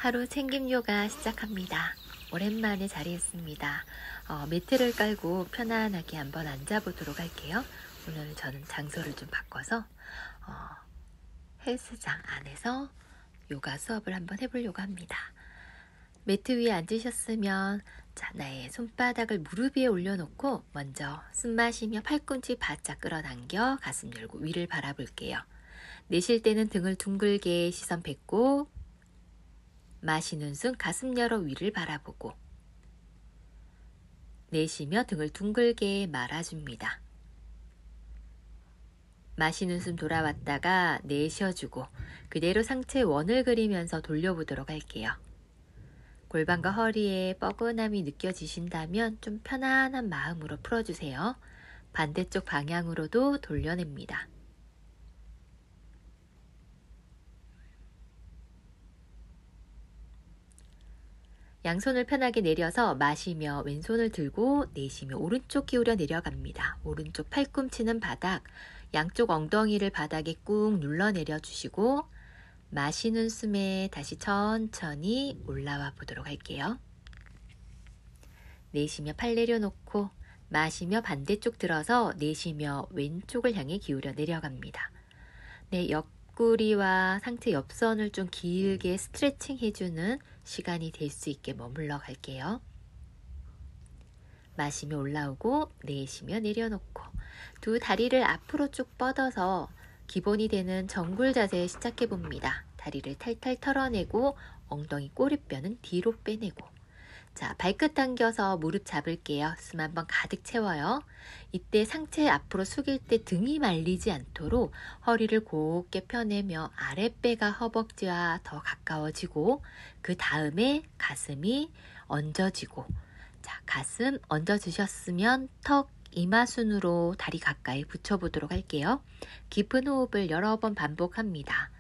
하루 챙김 요가 시작합니다. 오랜만에 자리했습니다. 매트를 깔고 편안하게 한번 앉아보도록 할게요. 오늘 저는 장소를 좀 바꿔서 헬스장 안에서 요가 수업을 한번 해보려고 합니다. 매트 위에 앉으셨으면 나의 손바닥을 무릎 위에 올려놓고 먼저 숨 마시며 팔꿈치 바짝 끌어당겨 가슴 열고 위를 바라볼게요. 내쉴 때는 등을 둥글게 시선 뱉고 마시는 숨 가슴 열어 위를 바라보고 내쉬며 등을 둥글게 말아줍니다. 마시는 숨 돌아왔다가 내쉬어주고 그대로 상체 원을 그리면서 돌려보도록 할게요. 골반과 허리에 뻐근함이 느껴지신다면 좀 편안한 마음으로 풀어주세요. 반대쪽 방향으로도 돌려냅니다. 양손을 편하게 내려서 마시며 왼손을 들고 내쉬며 오른쪽 기울여 내려갑니다. 오른쪽 팔꿈치는 바닥, 양쪽 엉덩이를 바닥에 꾹 눌러 내려주시고 마시는 숨에 다시 천천히 올라와 보도록 할게요. 내쉬며 팔 내려놓고 마시며 반대쪽 들어서 내쉬며 왼쪽을 향해 기울여 내려갑니다. 네, 옆구리와 상체 옆선을 좀 길게 스트레칭 해주는 시간이 될 수 있게 머물러 갈게요. 마시며 올라오고 내쉬며 내려놓고 두 다리를 앞으로 쭉 뻗어서 기본이 되는 정굴 자세 시작해 봅니다. 다리를 탈탈 털어내고 엉덩이 꼬리뼈는 뒤로 빼내고 자, 발끝 당겨서 무릎 잡을게요. 숨 한번 가득 채워요. 이때 상체 앞으로 숙일 때 등이 말리지 않도록 허리를 곧게 펴내며 아랫배가 허벅지와 더 가까워지고 그 다음에 가슴이 얹어지고 자, 가슴 얹어주셨으면 턱 이마순으로 다리 가까이 붙여보도록 할게요. 깊은 호흡을 여러 번 반복합니다.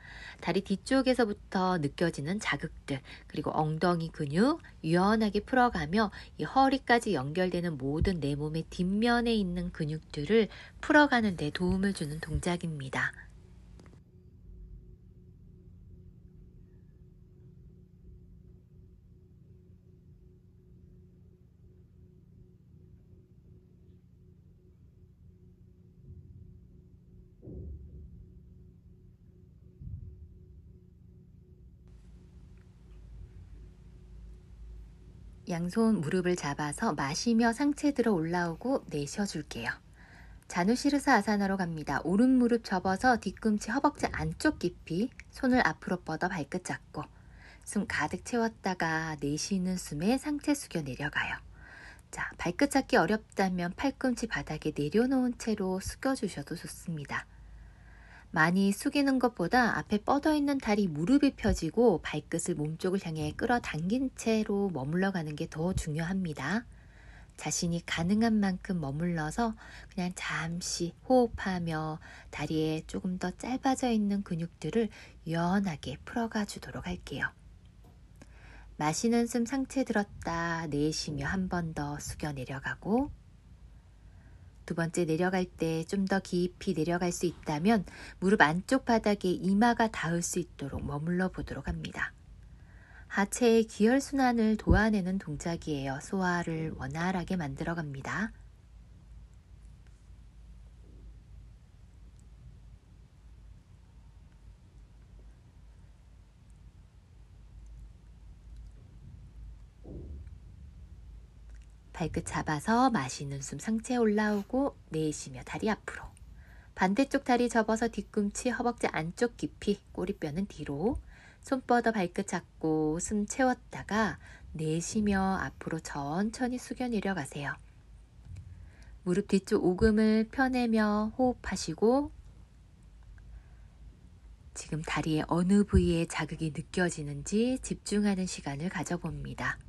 다리 뒤쪽에서부터 느껴지는 자극들 그리고 엉덩이 근육 유연하게 풀어가며 이 허리까지 연결되는 모든 내 몸의 뒷면에 있는 근육들을 풀어가는 데 도움을 주는 동작입니다. 양손 무릎을 잡아서 마시며 상체 들어 올라오고 내쉬어줄게요. 자누시르사 아사나로 갑니다. 오른 무릎 접어서 뒤꿈치 허벅지 안쪽 깊이 손을 앞으로 뻗어 발끝 잡고 숨 가득 채웠다가 내쉬는 숨에 상체 숙여 내려가요. 자, 발끝 잡기 어렵다면 팔꿈치 바닥에 내려놓은 채로 숙여주셔도 좋습니다. 많이 숙이는 것보다 앞에 뻗어있는 다리 무릎이 펴지고 발끝을 몸쪽을 향해 끌어당긴 채로 머물러 가는 게 더 중요합니다. 자신이 가능한 만큼 머물러서 그냥 잠시 호흡하며 다리에 조금 더 짧아져 있는 근육들을 유연하게 풀어가 주도록 할게요. 마시는 숨 상체 들었다 내쉬며 한 번 더 숙여 내려가고 두 번째 내려갈 때 좀 더 깊이 내려갈 수 있다면 무릎 안쪽 바닥에 이마가 닿을 수 있도록 머물러 보도록 합니다. 하체의 기혈순환을 도와내는 동작이에요. 소화를 원활하게 만들어 갑니다. 발끝 잡아서 마시는 숨 상체에 올라오고 내쉬며 다리 앞으로 반대쪽 다리 접어서 뒤꿈치 허벅지 안쪽 깊이 꼬리뼈는 뒤로 손 뻗어 발끝 잡고 숨 채웠다가 내쉬며 앞으로 천천히 숙여 내려가세요. 무릎 뒤쪽 오금을 펴내며 호흡하시고 지금 다리의 어느 부위에 자극이 느껴지는지 집중하는 시간을 가져봅니다.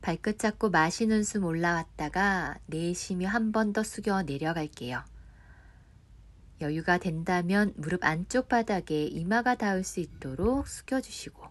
발끝 잡고 마시는 숨 올라왔다가 내쉬며 한 번 더 숙여 내려갈게요. 여유가 된다면 무릎 안쪽 바닥에 이마가 닿을 수 있도록 숙여주시고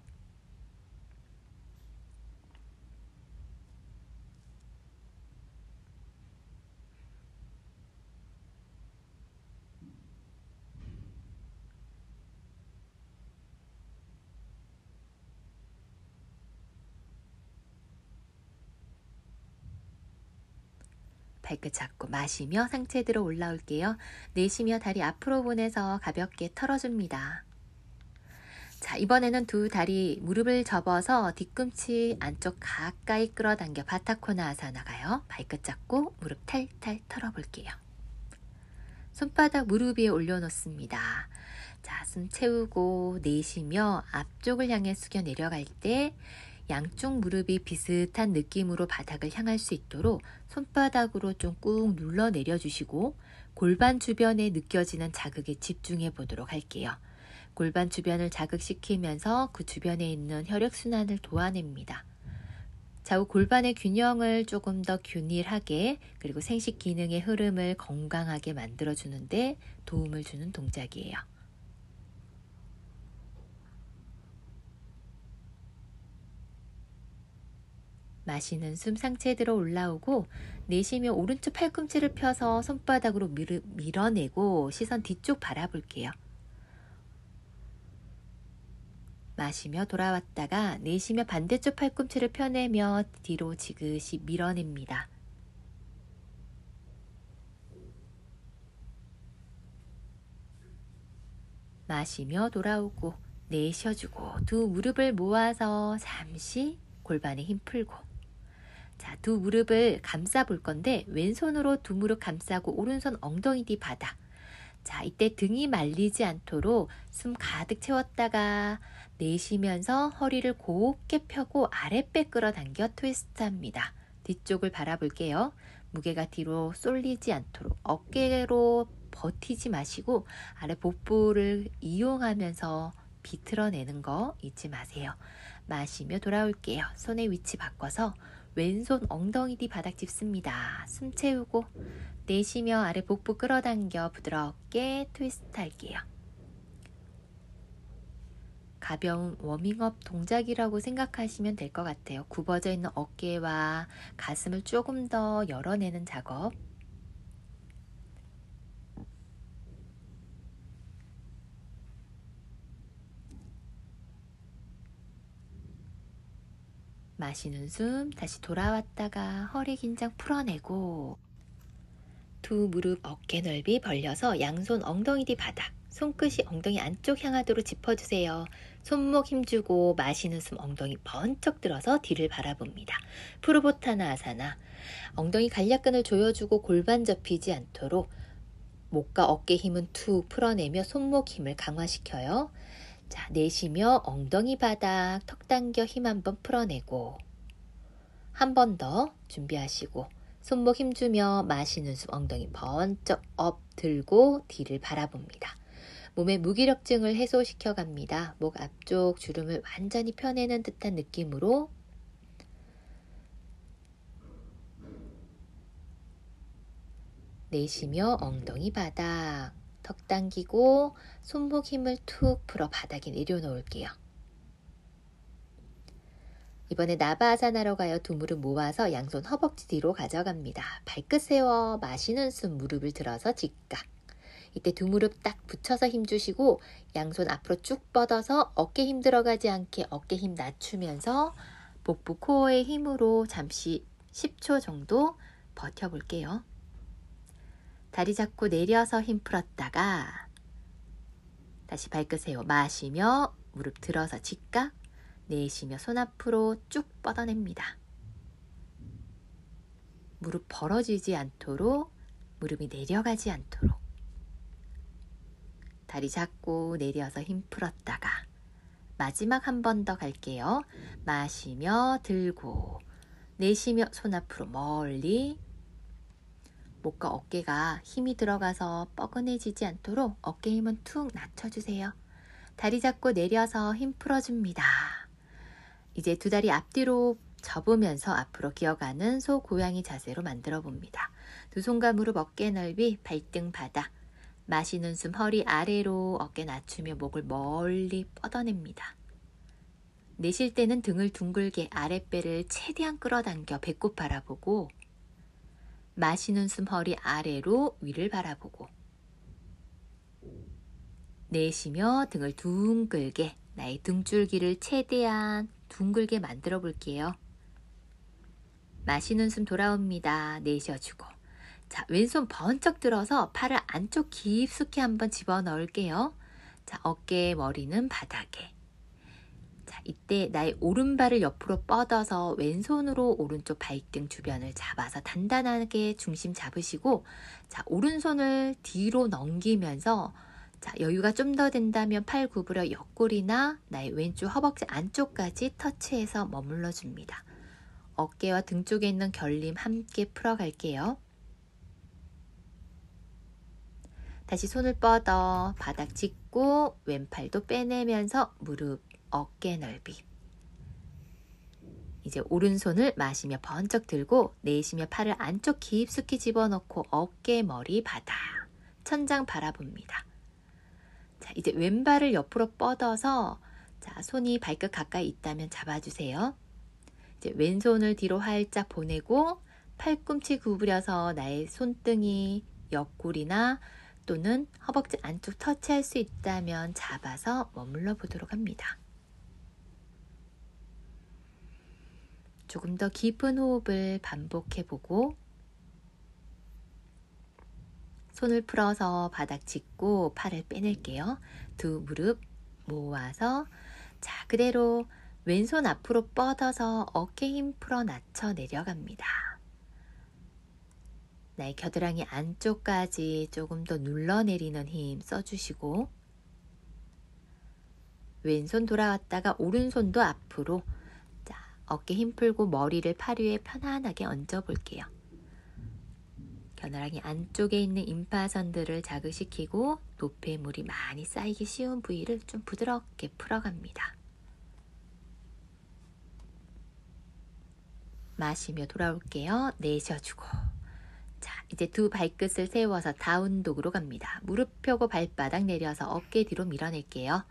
발끝 잡고 마시며 상체 들어 올라올게요. 내쉬며 다리 앞으로 보내서 가볍게 털어줍니다. 자, 이번에는 두 다리 무릎을 접어서 뒤꿈치 안쪽 가까이 끌어당겨 바타코나 아사나 가요. 발끝 잡고 무릎 탈탈 털어볼게요. 손바닥 무릎 위에 올려놓습니다. 자, 숨 채우고 내쉬며 앞쪽을 향해 숙여 내려갈 때 양쪽 무릎이 비슷한 느낌으로 바닥을 향할 수 있도록 손바닥으로 좀 꾹 눌러 내려주시고 골반 주변에 느껴지는 자극에 집중해 보도록 할게요. 골반 주변을 자극시키면서 그 주변에 있는 혈액순환을 도와냅니다. 좌우 골반의 균형을 조금 더 균일하게 그리고 생식 기능의 흐름을 건강하게 만들어주는데 도움을 주는 동작이에요. 마시는 숨 상체 들어 올라오고 내쉬며 오른쪽 팔꿈치를 펴서 손바닥으로 밀어내고 시선 뒤쪽 바라볼게요. 마시며 돌아왔다가 내쉬며 반대쪽 팔꿈치를 펴내며 뒤로 지그시 밀어냅니다. 마시며 돌아오고 내쉬어주고 두 무릎을 모아서 잠시 골반에 힘 풀고 자, 두 무릎을 감싸 볼 건데 왼손으로 두 무릎 감싸고 오른손 엉덩이 뒤 바닥. 자, 이때 등이 말리지 않도록 숨 가득 채웠다가 내쉬면서 허리를 곱게 펴고 아랫배 끌어당겨 트위스트 합니다. 뒤쪽을 바라볼게요. 무게가 뒤로 쏠리지 않도록 어깨로 버티지 마시고 아래 복부를 이용하면서 비틀어내는 거 잊지 마세요. 마시며 돌아올게요. 손의 위치 바꿔서 왼손 엉덩이 뒤 바닥 짚습니다. 숨 채우고 내쉬며 아래 복부 끌어당겨 부드럽게 트위스트 할게요. 가벼운 워밍업 동작이라고 생각하시면 될 것 같아요. 굽어져 있는 어깨와 가슴을 조금 더 열어내는 작업. 마시는 숨 다시 돌아왔다가 허리 긴장 풀어내고 두 무릎 어깨 넓이 벌려서 양손 엉덩이 뒤 바닥 손끝이 엉덩이 안쪽 향하도록 짚어주세요. 손목 힘주고 마시는 숨 엉덩이 번쩍 들어서 뒤를 바라봅니다. 푸르보타나 아사나 엉덩이 간략근을 조여주고 골반 접히지 않도록 목과 어깨 힘은 툭 풀어내며 손목 힘을 강화시켜요. 자, 내쉬며 엉덩이 바닥 턱 당겨 힘 한번 풀어내고 한 번 더 준비하시고 손목 힘주며 마시는 숨 엉덩이 번쩍 업 들고 뒤를 바라봅니다. 몸의 무기력증을 해소시켜 갑니다. 목 앞쪽 주름을 완전히 펴내는 듯한 느낌으로 내쉬며 엉덩이 바닥 턱 당기고 손목 힘을 툭 풀어 바닥에 내려놓을게요. 이번에 나바아사나로 가요. 두 무릎 모아서 양손 허벅지 뒤로 가져갑니다. 발끝 세워 마시는 숨 무릎을 들어서 직각. 이때 두 무릎 딱 붙여서 힘주시고 양손 앞으로 쭉 뻗어서 어깨 힘 들어가지 않게 어깨 힘 낮추면서 복부 코어의 힘으로 잠시 10초 정도 버텨볼게요. 다리 잡고 내려서 힘 풀었다가 다시 발끝 세워 마시며 무릎 들어서 직각 내쉬며 손 앞으로 쭉 뻗어냅니다. 무릎 벌어지지 않도록 무릎이 내려가지 않도록 다리 잡고 내려서 힘 풀었다가 마지막 한 번 더 갈게요. 마시며 들고 내쉬며 손 앞으로 멀리 목과 어깨가 힘이 들어가서 뻐근해지지 않도록 어깨 힘은 툭 낮춰주세요. 다리 잡고 내려서 힘 풀어줍니다. 이제 두 다리 앞뒤로 접으면서 앞으로 기어가는 소고양이 자세로 만들어 봅니다. 두 손과 무릎 어깨 넓이 발등 바닥 마시는 숨 허리 아래로 어깨 낮추며 목을 멀리 뻗어냅니다. 내쉴 때는 등을 둥글게 아랫배를 최대한 끌어당겨 배꼽 바라보고 마시는 숨 허리 아래로 위를 바라보고 내쉬며 등을 둥글게 나의 등줄기를 최대한 둥글게 만들어 볼게요. 마시는 숨 돌아옵니다. 내쉬어주고 자, 왼손 번쩍 들어서 팔을 안쪽 깊숙이 한번 집어넣을게요. 자, 어깨, 머리는 바닥에. 자, 이때 나의 오른발을 옆으로 뻗어서 왼손으로 오른쪽 발등 주변을 잡아서 단단하게 중심 잡으시고, 자, 오른손을 뒤로 넘기면서, 자, 여유가 좀 더 된다면 팔 구부려 옆구리나 나의 왼쪽 허벅지 안쪽까지 터치해서 머물러 줍니다. 어깨와 등 쪽에 있는 결림 함께 풀어갈게요. 다시 손을 뻗어 바닥 짚고 왼팔도 빼내면서 무릎, 어깨 넓이. 이제 오른손을 마시며 번쩍 들고 내쉬며 팔을 안쪽 깊숙이 집어넣고 어깨, 머리, 바닥, 천장 바라봅니다. 자, 이제 왼발을 옆으로 뻗어서 자, 손이 발끝 가까이 있다면 잡아주세요. 이제 왼손을 뒤로 활짝 보내고 팔꿈치 구부려서 나의 손등이 옆구리나 또는 허벅지 안쪽 터치할 수 있다면 잡아서 머물러 보도록 합니다. 조금 더 깊은 호흡을 반복해보고 손을 풀어서 바닥 짚고 팔을 빼낼게요. 두 무릎 모아서 자, 그대로 왼손 앞으로 뻗어서 어깨 힘 풀어 낮춰 내려갑니다. 나의 겨드랑이 안쪽까지 조금 더 눌러내리는 힘 써주시고 왼손 돌아왔다가 오른손도 앞으로 자, 어깨 힘 풀고 머리를 팔 위에 편안하게 얹어 볼게요. 겨드랑이 안쪽에 있는 임파선들을 자극시키고 노폐물이 많이 쌓이기 쉬운 부위를 좀 부드럽게 풀어갑니다. 마시며 돌아올게요. 내쉬어주고 자, 이제 두 발끝을 세워서 다운독으로 갑니다. 무릎 펴고 발바닥 내려서 어깨 뒤로 밀어낼게요.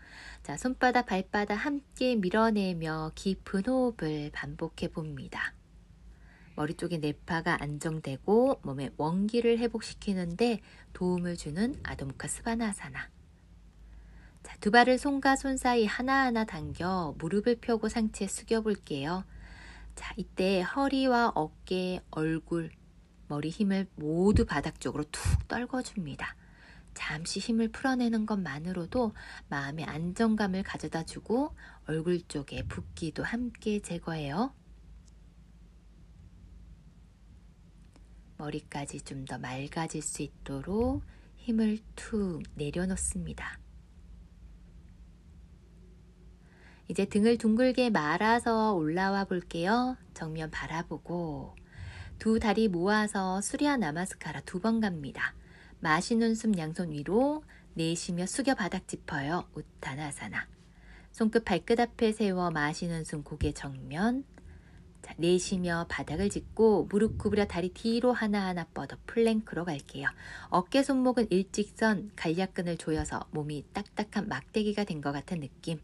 자, 손바닥 발바닥 함께 밀어내며 깊은 호흡을 반복해 봅니다. 머리 쪽에 뇌파가 안정되고 몸의 원기를 회복시키는데 도움을 주는 아도무카 스바나아사나. 자, 두 발을 손과 손 사이 하나하나 당겨 무릎을 펴고 상체 숙여 볼게요. 자, 이때 허리와 어깨, 얼굴, 머리 힘을 모두 바닥 쪽으로 툭 떨궈줍니다. 잠시 힘을 풀어내는 것만으로도 마음의 안정감을 가져다 주고 얼굴 쪽에 붓기도 함께 제거해요. 머리까지 좀 더 맑아질 수 있도록 힘을 툭 내려놓습니다. 이제 등을 둥글게 말아서 올라와 볼게요. 정면 바라보고 두 다리 모아서 수리아 나마스카라 2번 갑니다. 마시는 숨 양손 위로 내쉬며 숙여 바닥 짚어요. 우타나사나. 손끝 발끝 앞에 세워 마시는 숨 고개 정면. 자, 내쉬며 바닥을 짚고 무릎 구부려 다리 뒤로 하나하나 뻗어 플랭크로 갈게요. 어깨 손목은 일직선, 간략근을 조여서 몸이 딱딱한 막대기가 된 것 같은 느낌.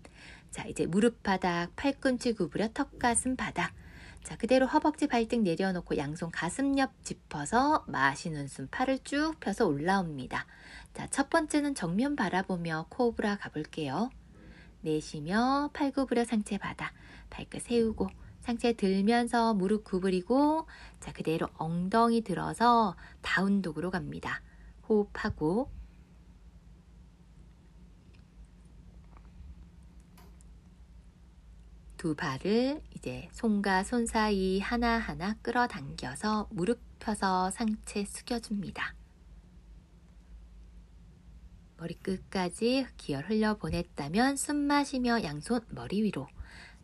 자, 이제 무릎 바닥, 팔꿈치 구부려 턱 가슴 바닥. 자, 그대로 허벅지 발등 내려놓고 양손 가슴 옆 짚어서 마시는 숨 팔을 쭉 펴서 올라옵니다. 자, 첫 번째는 정면 바라보며 코브라 가볼게요. 내쉬며 팔 구부려 상체 바닥, 발끝 세우고 상체 들면서 무릎 구부리고 자, 그대로 엉덩이 들어서 다운독으로 갑니다. 호흡하고 두 발을 이제 손과 손 사이 하나하나 끌어당겨서 무릎 펴서 상체 숙여줍니다. 머리끝까지 기어 흘려보냈다면 숨 마시며 양손 머리 위로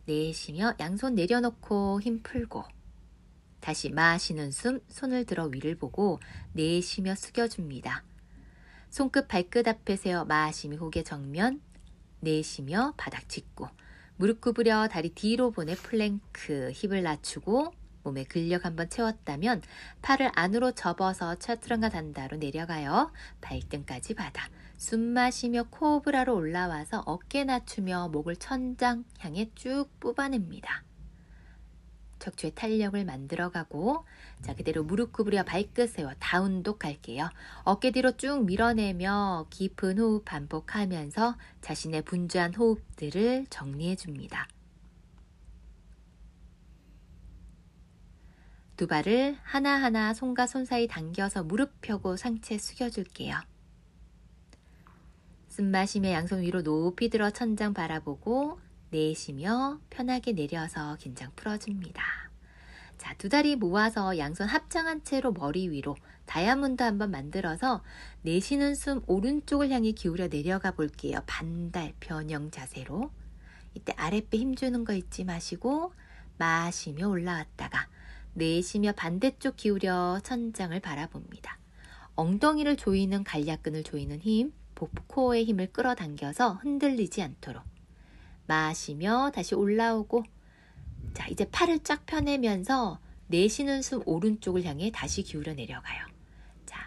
내쉬며 양손 내려놓고 힘 풀고 다시 마시는 숨 손을 들어 위를 보고 내쉬며 숙여줍니다. 손끝 발끝 앞에 세워 마시며 고개 정면 내쉬며 바닥 짚고 무릎 구부려 다리 뒤로 보내 플랭크 힙을 낮추고 몸에 근력 한번 채웠다면 팔을 안으로 접어서 차투랑가 단다로 내려가요. 발등까지 바닥. 숨 마시며 코브라로 올라와서 어깨 낮추며 목을 천장 향해 쭉 뽑아냅니다. 척추의 탄력을 만들어가고 자, 그대로 무릎 구부려 발끝 세워 다운독 갈게요. 어깨 뒤로 쭉 밀어내며 깊은 호흡 반복하면서 자신의 분주한 호흡들을 정리해 줍니다. 두 발을 하나하나 손과 손 사이 당겨서 무릎 펴고 상체 숙여줄게요. 숨 마시며 양손 위로 높이 들어 천장 바라보고 내쉬며 편하게 내려서 긴장 풀어줍니다. 자, 두 다리 모아서 양손 합장한 채로 머리 위로 다이아몬드 한번 만들어서 내쉬는 숨 오른쪽을 향해 기울여 내려가 볼게요. 반달 변형 자세로. 이때 아랫배 힘주는 거 잊지 마시고 마시며 올라왔다가 내쉬며 반대쪽 기울여 천장을 바라봅니다. 엉덩이를 조이는 관략근을 조이는 힘, 복코어의 힘을 끌어당겨서 흔들리지 않도록 마시며 다시 올라오고, 자, 이제 팔을 쫙 펴내면서 내쉬는 숨 오른쪽을 향해 다시 기울여 내려가요. 자,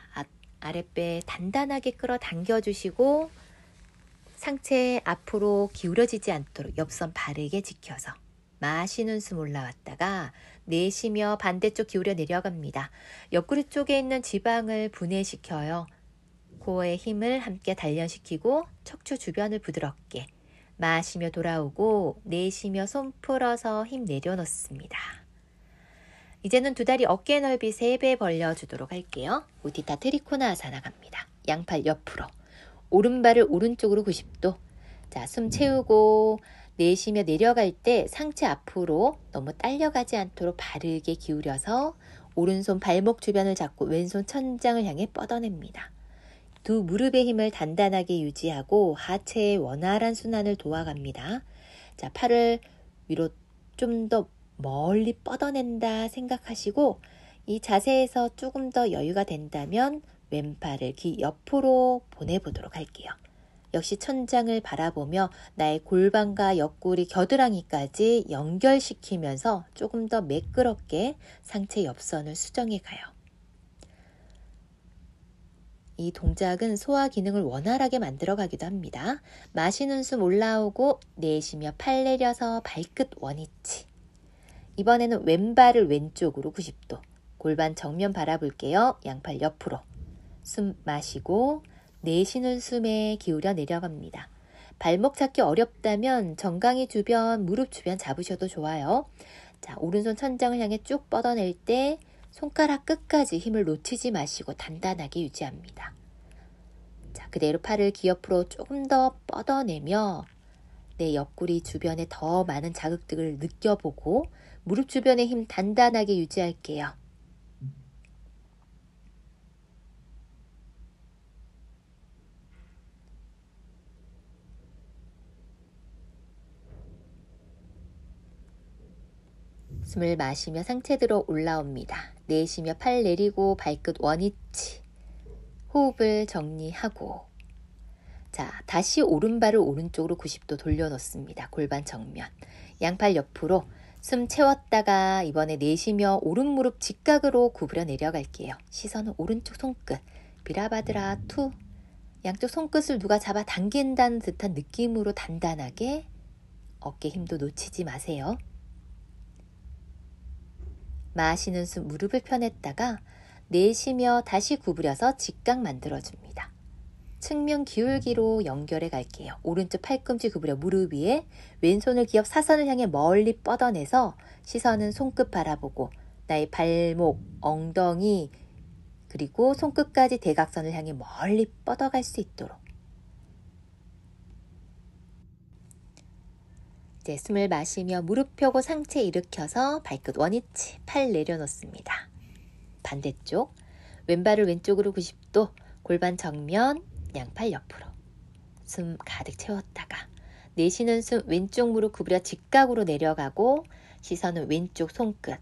아랫배 단단하게 끌어당겨 주시고 상체 앞으로 기울어지지 않도록 옆선 바르게 지켜서 마시는 숨 올라왔다가 내쉬며 반대쪽 기울여 내려갑니다. 옆구리 쪽에 있는 지방을 분해시켜요. 코어의 힘을 함께 단련시키고 척추 주변을 부드럽게 마시며 돌아오고 내쉬며 손 풀어서 힘 내려놓습니다. 이제는 두 다리 어깨 넓이 3배 벌려주도록 할게요. 우디타 트리코나 아사나 갑니다. 양팔 옆으로 오른발을 오른쪽으로 90도. 자, 숨 채우고 내쉬며 내려갈 때 상체 앞으로 너무 딸려가지 않도록 바르게 기울여서 오른손 발목 주변을 잡고 왼손 천장을 향해 뻗어냅니다. 두 무릎의 힘을 단단하게 유지하고 하체의 원활한 순환을 도와갑니다. 자, 팔을 위로 좀 더 멀리 뻗어낸다 생각하시고 이 자세에서 조금 더 여유가 된다면 왼팔을 귀 옆으로 보내보도록 할게요. 역시 천장을 바라보며 나의 골반과 옆구리, 겨드랑이까지 연결시키면서 조금 더 매끄럽게 상체 옆선을 수정해 가요. 이 동작은 소화 기능을 원활하게 만들어 가기도 합니다. 마시는 숨 올라오고 내쉬며 팔 내려서 발끝 원위치. 이번에는 왼발을 왼쪽으로 90도. 골반 정면 바라볼게요. 양팔 옆으로. 숨 마시고 내쉬는 숨에 기울여 내려갑니다. 발목 잡기 어렵다면 정강이 주변, 무릎 주변 잡으셔도 좋아요. 자, 오른손 천장을 향해 쭉 뻗어낼 때 손가락 끝까지 힘을 놓치지 마시고 단단하게 유지합니다. 자, 그대로 팔을 귀 옆으로 조금 더 뻗어내며 내 옆구리 주변에 더 많은 자극들을 느껴보고 무릎 주변의 힘 단단하게 유지할게요. 숨을 마시며 상체 들어 올라옵니다. 내쉬며 팔 내리고 발끝 원위치. 호흡을 정리하고, 자, 다시 오른발을 오른쪽으로 90도 돌려놓습니다. 골반 정면. 양팔 옆으로 숨 채웠다가 이번에 내쉬며 오른 무릎 직각으로 구부려 내려갈게요. 시선은 오른쪽 손끝. 비라바드라 투. 양쪽 손끝을 누가 잡아 당긴다는 듯한 느낌으로 단단하게 어깨 힘도 놓치지 마세요. 마시는 숨 무릎을 펴냈다가 내쉬며 다시 구부려서 직각 만들어줍니다. 측면 기울기로 연결해 갈게요. 오른쪽 팔꿈치 구부려 무릎 위에 왼손을 기업 사선을 향해 멀리 뻗어내서 시선은 손끝 바라보고 나의 발목, 엉덩이 그리고 손끝까지 대각선을 향해 멀리 뻗어갈 수 있도록. 이제 숨을 마시며 무릎 펴고 상체 일으켜서 발끝 원위치, 팔 내려놓습니다. 반대쪽 왼발을 왼쪽으로 90도, 골반 정면, 양팔 옆으로. 숨 가득 채웠다가 내쉬는 숨 왼쪽 무릎 구부려 직각으로 내려가고 시선은 왼쪽 손끝.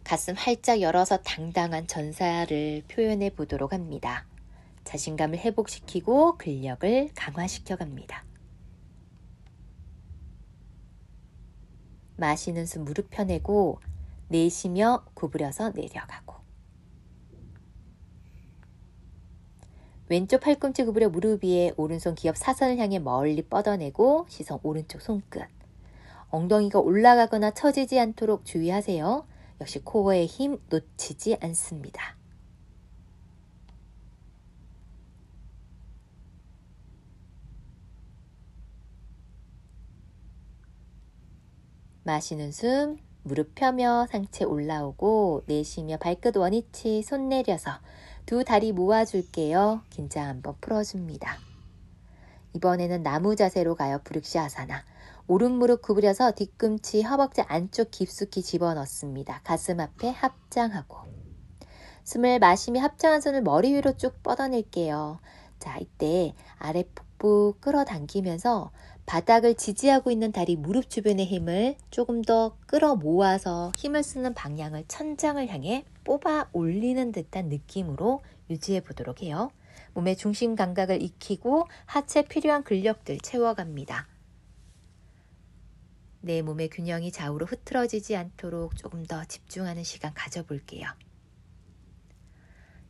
가슴 활짝 열어서 당당한 전사를 표현해 보도록 합니다. 자신감을 회복시키고 근력을 강화시켜 갑니다. 마시는 숨 무릎 펴내고 내쉬며 구부려서 내려가고 왼쪽 팔꿈치 구부려 무릎 위에 오른손 기업 사선을 향해 멀리 뻗어내고 시선 오른쪽 손끝. 엉덩이가 올라가거나 처지지 않도록 주의하세요. 역시 코어의 힘 놓치지 않습니다. 마시는 숨 무릎 펴며 상체 올라오고 내쉬며 발끝 원위치 손 내려서 두 다리 모아줄게요. 긴장 한번 풀어줍니다. 이번에는 나무 자세로 가요. 브룩시아사나. 오른 무릎 구부려서 뒤꿈치 허벅지 안쪽 깊숙이 집어넣습니다. 가슴 앞에 합장하고 숨을 마시며 합장한 손을 머리 위로 쭉 뻗어낼게요. 자, 이때 아랫복부 끌어당기면서 바닥을 지지하고 있는 다리 무릎 주변의 힘을 조금 더 끌어 모아서 힘을 쓰는 방향을 천장을 향해 뽑아 올리는 듯한 느낌으로 유지해 보도록 해요. 몸의 중심 감각을 익히고 하체 필요한 근력들 채워갑니다. 내 몸의 균형이 좌우로 흐트러지지 않도록 조금 더 집중하는 시간 가져볼게요.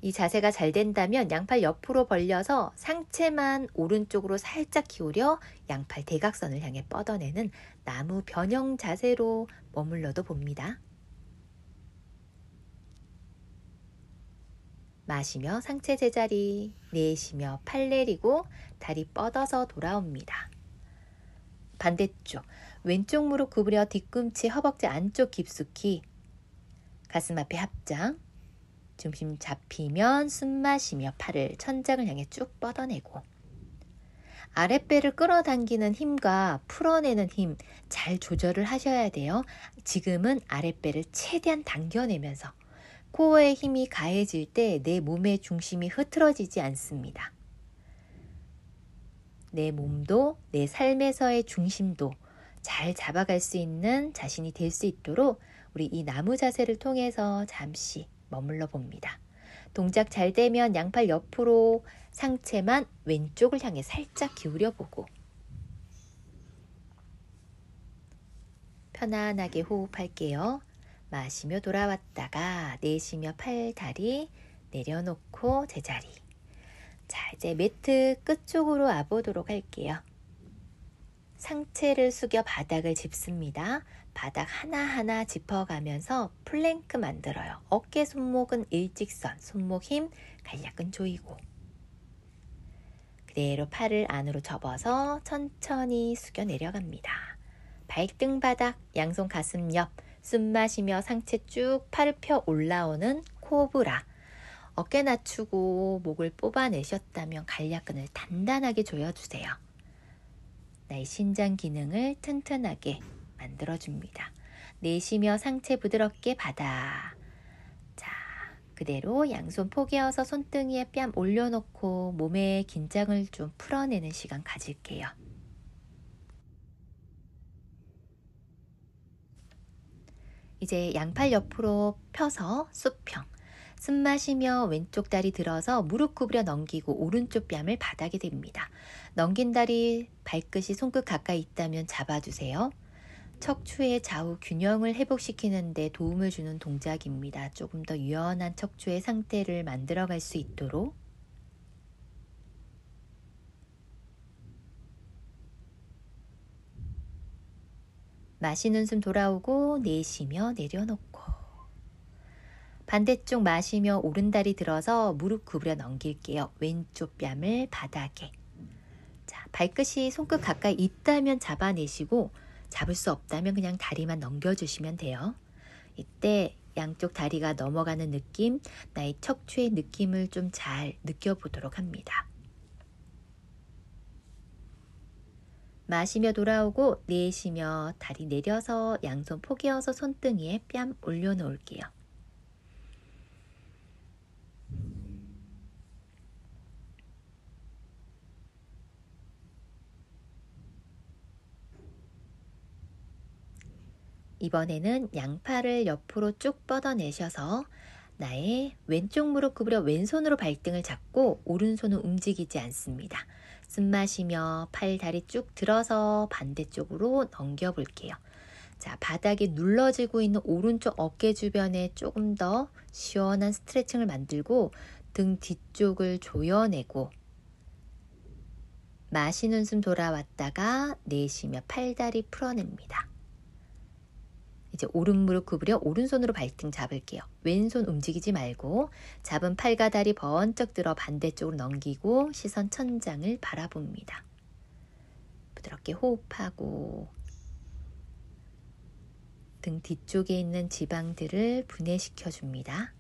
이 자세가 잘 된다면 양팔 옆으로 벌려서 상체만 오른쪽으로 살짝 기울여 양팔 대각선을 향해 뻗어내는 나무 변형 자세로 머물러도 봅니다. 마시며 상체 제자리, 내쉬며 팔 내리고 다리 뻗어서 돌아옵니다. 반대쪽, 왼쪽 무릎 구부려 뒤꿈치 허벅지 안쪽 깊숙이 가슴 앞에 합장, 중심 잡히면 숨 마시며 팔을 천장을 향해 쭉 뻗어내고 아랫배를 끌어당기는 힘과 풀어내는 힘 잘 조절을 하셔야 돼요. 지금은 아랫배를 최대한 당겨내면서 코어의 힘이 가해질 때 내 몸의 중심이 흐트러지지 않습니다. 내 몸도 내 삶에서의 중심도 잘 잡아갈 수 있는 자신이 될 수 있도록 우리 이 나무 자세를 통해서 잠시 머물러 봅니다. 동작 잘 되면 양팔 옆으로 상체만 왼쪽을 향해 살짝 기울여 보고 편안하게 호흡할게요. 마시며 돌아왔다가 내쉬며 팔, 다리 내려놓고 제자리. 자, 이제 매트 끝쪽으로 와보도록 할게요. 상체를 숙여 바닥을 짚습니다. 바닥 하나하나 짚어가면서 플랭크 만들어요. 어깨 손목은 일직선, 손목 힘 간략근 조이고 그대로 팔을 안으로 접어서 천천히 숙여 내려갑니다. 발등 바닥, 양손 가슴 옆, 숨 마시며 상체 쭉 팔을 펴 올라오는 코브라. 어깨 낮추고 목을 뽑아내셨다면 간략근을 단단하게 조여주세요. 나의 신장 기능을 튼튼하게 만들어줍니다. 내쉬며 상체 부드럽게 받아. 자, 그대로 양손 포개어서 손등에 뺨 올려놓고 몸의 긴장을 좀 풀어내는 시간 가질게요. 이제 양팔 옆으로 펴서 수평. 숨 마시며 왼쪽 다리 들어서 무릎 구부려 넘기고 오른쪽 뺨을 바닥에 댑니다. 넘긴 다리 발끝이 손끝 가까이 있다면 잡아주세요. 척추의 좌우 균형을 회복시키는 데 도움을 주는 동작입니다. 조금 더 유연한 척추의 상태를 만들어갈 수 있도록 마시는 숨 돌아오고 내쉬며 내려놓고 반대쪽 마시며 오른다리 들어서 무릎 구부려 넘길게요. 왼쪽 뺨을 바닥에. 자, 발끝이 손끝 가까이 있다면 잡아내시고 잡을 수 없다면 그냥 다리만 넘겨주시면 돼요. 이때 양쪽 다리가 넘어가는 느낌, 나의 척추의 느낌을 좀 잘 느껴보도록 합니다. 마시며 돌아오고 내쉬며 다리 내려서 양손 포개어서 손등 위에 뺨 올려놓을게요. 이번에는 양팔을 옆으로 쭉 뻗어내셔서 나의 왼쪽 무릎 구부려 왼손으로 발등을 잡고 오른손은 움직이지 않습니다. 숨 마시며 팔, 다리 쭉 들어서 반대쪽으로 넘겨볼게요. 자, 바닥에 눌러지고 있는 오른쪽 어깨 주변에 조금 더 시원한 스트레칭을 만들고 등 뒤쪽을 조여내고 마시는 숨 돌아왔다가 내쉬며 팔, 다리 풀어냅니다. 이제 오른 무릎 구부려 오른손으로 발등 잡을게요. 왼손 움직이지 말고 잡은 팔과 다리 번쩍 들어 반대쪽으로 넘기고 시선 천장을 바라봅니다. 부드럽게 호흡하고 등 뒤쪽에 있는 지방들을 분해시켜 줍니다.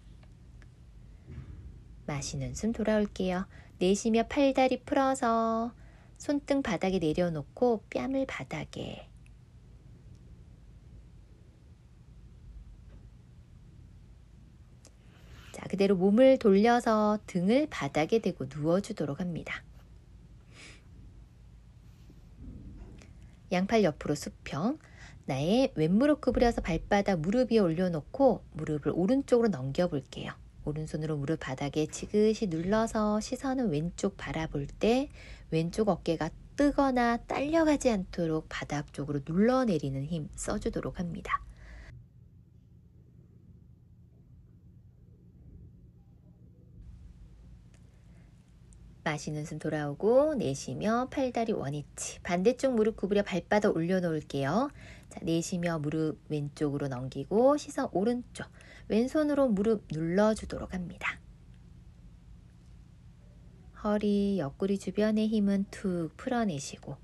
마시는 숨 돌아올게요. 내쉬며 팔다리 풀어서 손등 바닥에 내려놓고 뺨을 바닥에. 자, 그대로 몸을 돌려서 등을 바닥에 대고 누워주도록 합니다. 양팔 옆으로 수평. 나의 왼무릎 구부려서 발바닥 무릎 위에 올려놓고 무릎을 오른쪽으로 넘겨볼게요. 오른손으로 무릎 바닥에 지그시 눌러서 시선은 왼쪽 바라볼 때 왼쪽 어깨가 뜨거나 딸려가지 않도록 바닥 쪽으로 눌러내리는 힘 써주도록 합니다. 마시는 숨 돌아오고 내쉬며 팔다리 원위치. 반대쪽 무릎 구부려 발바닥 올려놓을게요. 자, 내쉬며 무릎 왼쪽으로 넘기고 시선 오른쪽. 왼손으로 무릎 눌러주도록 합니다. 허리, 옆구리 주변의 힘은 툭 풀어내시고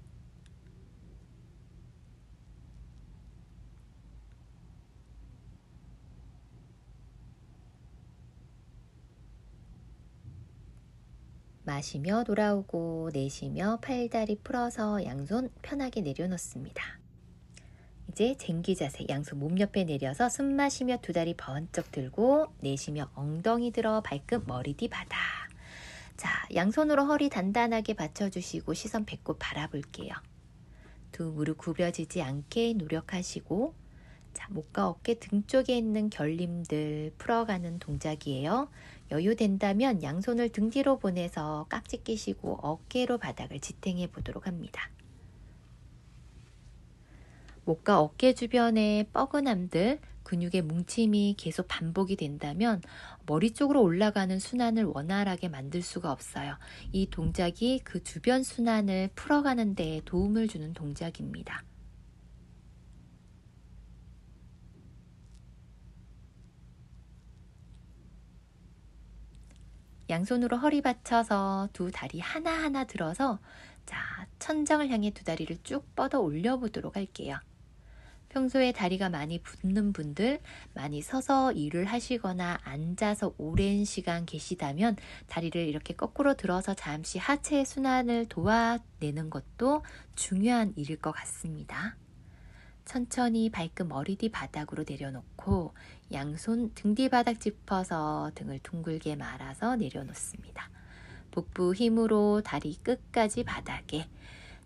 마시며 돌아오고 내쉬며 팔다리 풀어서 양손 편하게 내려놓습니다. 이제 쟁기 자세, 양손 몸 옆에 내려서 숨 마시며 두 다리 번쩍 들고 내쉬며 엉덩이 들어 발끝 머리 뒤 바닥. 자, 양손으로 허리 단단하게 받쳐주시고 시선 배꼽 바라볼게요. 두 무릎 구부러지지 않게 노력하시고 자, 목과 어깨 등 쪽에 있는 결림들 풀어가는 동작이에요. 여유 된다면 양손을 등 뒤로 보내서 깍지 끼시고 어깨로 바닥을 지탱해 보도록 합니다. 목과 어깨 주변의 뻐근함들, 근육의 뭉침이 계속 반복이 된다면 머리 쪽으로 올라가는 순환을 원활하게 만들 수가 없어요. 이 동작이 그 주변 순환을 풀어가는 데 도움을 주는 동작입니다. 양손으로 허리 받쳐서 두 다리 하나하나 들어서 자, 천장을 향해 두 다리를 쭉 뻗어 올려보도록 할게요. 평소에 다리가 많이 붓는 분들, 많이 서서 일을 하시거나 앉아서 오랜 시간 계시다면 다리를 이렇게 거꾸로 들어서 잠시 하체 순환을 도와내는 것도 중요한 일일 것 같습니다. 천천히 발끝 머리 뒤 바닥으로 내려놓고 양손 등 뒤 바닥 짚어서 등을 둥글게 말아서 내려놓습니다. 복부 힘으로 다리 끝까지 바닥에.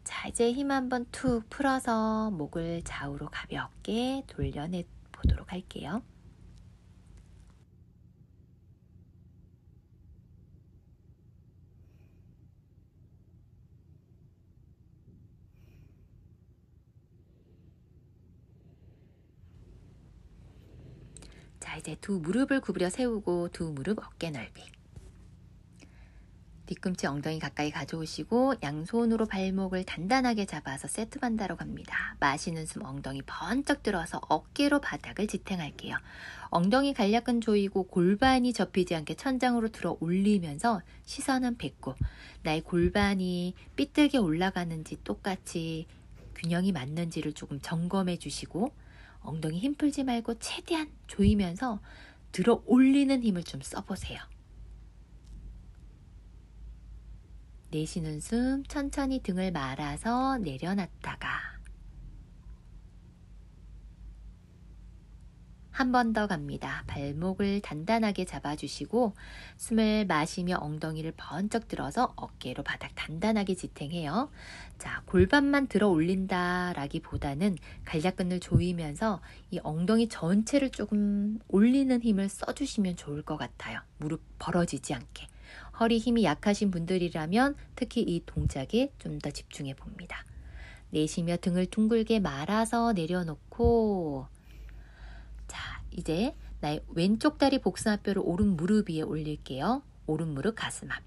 자, 이제 힘 한번 툭 풀어서 목을 좌우로 가볍게 돌려내 보도록 할게요. 자, 이제 두 무릎을 구부려 세우고 두 무릎 어깨 넓이. 뒤꿈치 엉덩이 가까이 가져오시고 양손으로 발목을 단단하게 잡아서 세트 반다로 갑니다. 마시는 숨 엉덩이 번쩍 들어서 어깨로 바닥을 지탱할게요. 엉덩이 간략근 조이고 골반이 접히지 않게 천장으로 들어 올리면서 시선은 배꼽. 나의 골반이 삐뚤게 올라가는지 똑같이 균형이 맞는지를 조금 점검해 주시고 엉덩이 힘 풀지 말고 최대한 조이면서 들어 올리는 힘을 좀 써보세요. 내쉬는 숨 천천히 등을 말아서 내려놨다가 한 번 더 갑니다. 발목을 단단하게 잡아주시고 숨을 마시며 엉덩이를 번쩍 들어서 어깨로 바닥 단단하게 지탱해요. 자, 골반만 들어 올린다라기보다는 간략근을 조이면서 이 엉덩이 전체를 조금 올리는 힘을 써주시면 좋을 것 같아요. 무릎 벌어지지 않게. 허리 힘이 약하신 분들이라면 특히 이 동작에 좀 더 집중해 봅니다. 내쉬며 등을 둥글게 말아서 내려놓고 자, 이제 나의 왼쪽 다리 복숭아뼈를 오른 무릎 위에 올릴게요. 오른 무릎 가슴 앞.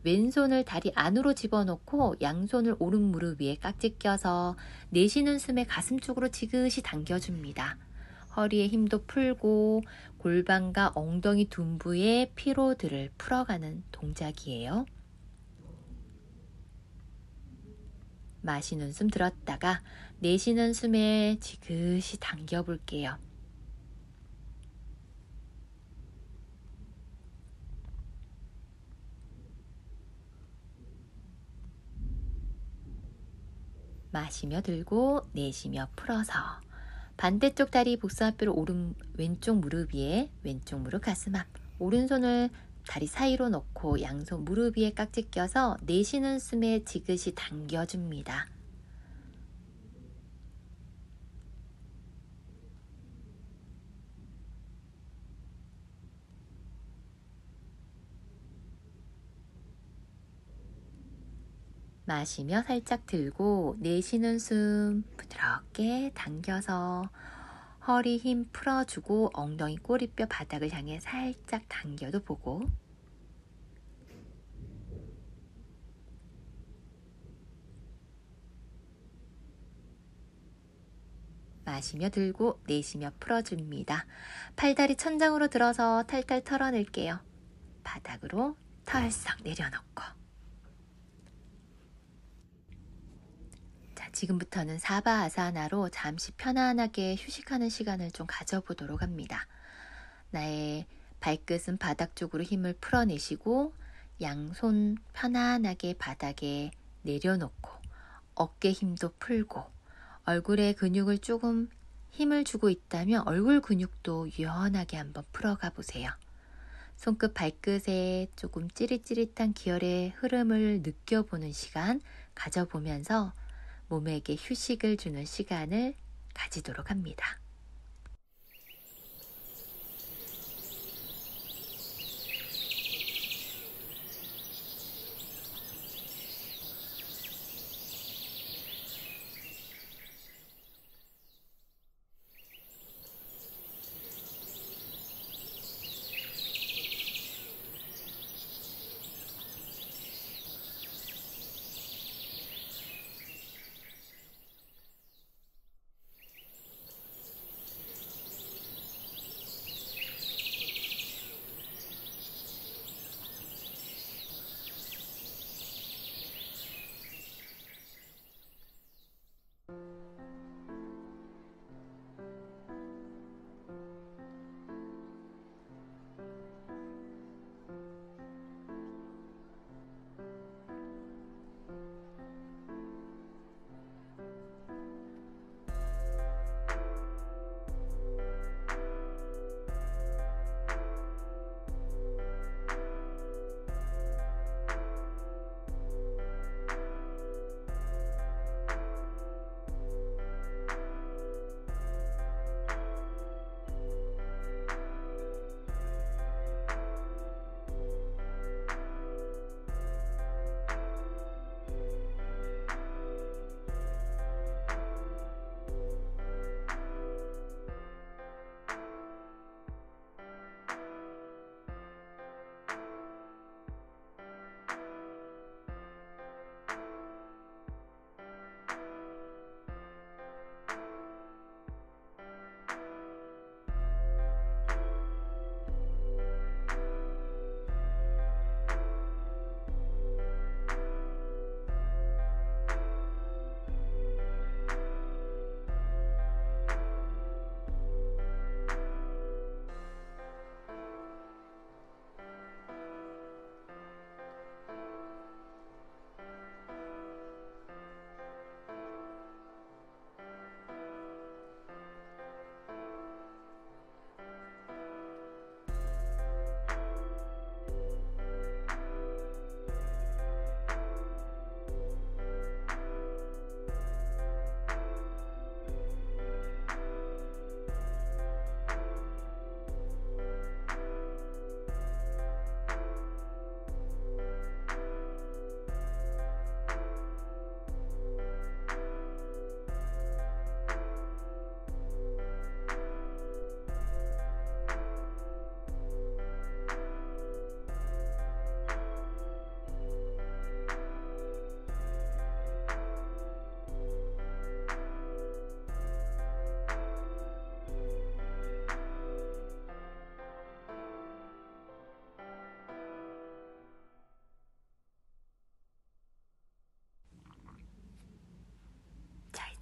왼손을 다리 안으로 집어넣고 양손을 오른 무릎 위에 깍지 껴서 내쉬는 숨에 가슴 쪽으로 지그시 당겨줍니다. 허리에 힘도 풀고 골반과 엉덩이 둔부의 피로들을 풀어가는 동작이에요. 마시는 숨 들었다가 내쉬는 숨에 지그시 당겨 볼게요. 마시며 들고 내쉬며 풀어서 반대쪽 다리 복숭아뼈를 왼쪽 무릎 위에 왼쪽 무릎 가슴 앞 오른손을 다리 사이로 놓고 양손 무릎 위에 깍지 껴서 내쉬는 숨에 지그시 당겨줍니다. 마시며 살짝 들고 내쉬는 숨 부드럽게 당겨서 허리 힘 풀어주고 엉덩이 꼬리뼈 바닥을 향해 살짝 당겨도 보고 마시며 들고 내쉬며 풀어줍니다. 팔다리 천장으로 들어서 탈탈 털어낼게요. 바닥으로 털썩 내려놓고 자, 지금부터는 사바 아사나로 잠시 편안하게 휴식하는 시간을 좀 가져보도록 합니다. 나의 발끝은 바닥 쪽으로 힘을 풀어내시고 양손 편안하게 바닥에 내려놓고 어깨 힘도 풀고 얼굴에 근육을 조금 힘을 주고 있다면 얼굴 근육도 유연하게 한번 풀어가 보세요. 손끝 발끝에 조금 찌릿찌릿한 기혈의 흐름을 느껴보는 시간 가져보면서 몸에게 휴식을 주는 시간을 가지도록 합니다.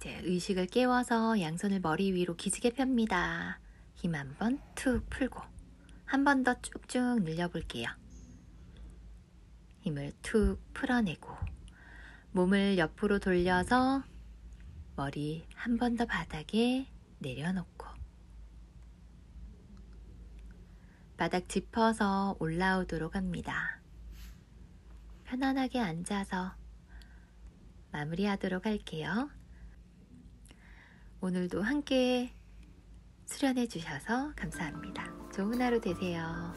이제 의식을 깨워서 양손을 머리 위로 기지개 펴니다. 힘 한번 툭 풀고 한 번 더 쭉쭉 늘려볼게요. 힘을 툭 풀어내고 몸을 옆으로 돌려서 머리 한 번 더 바닥에 내려놓고 바닥 짚어서 올라오도록 합니다. 편안하게 앉아서 마무리하도록 할게요. 오늘도 함께 수련해 주셔서 감사합니다. 좋은 하루 되세요.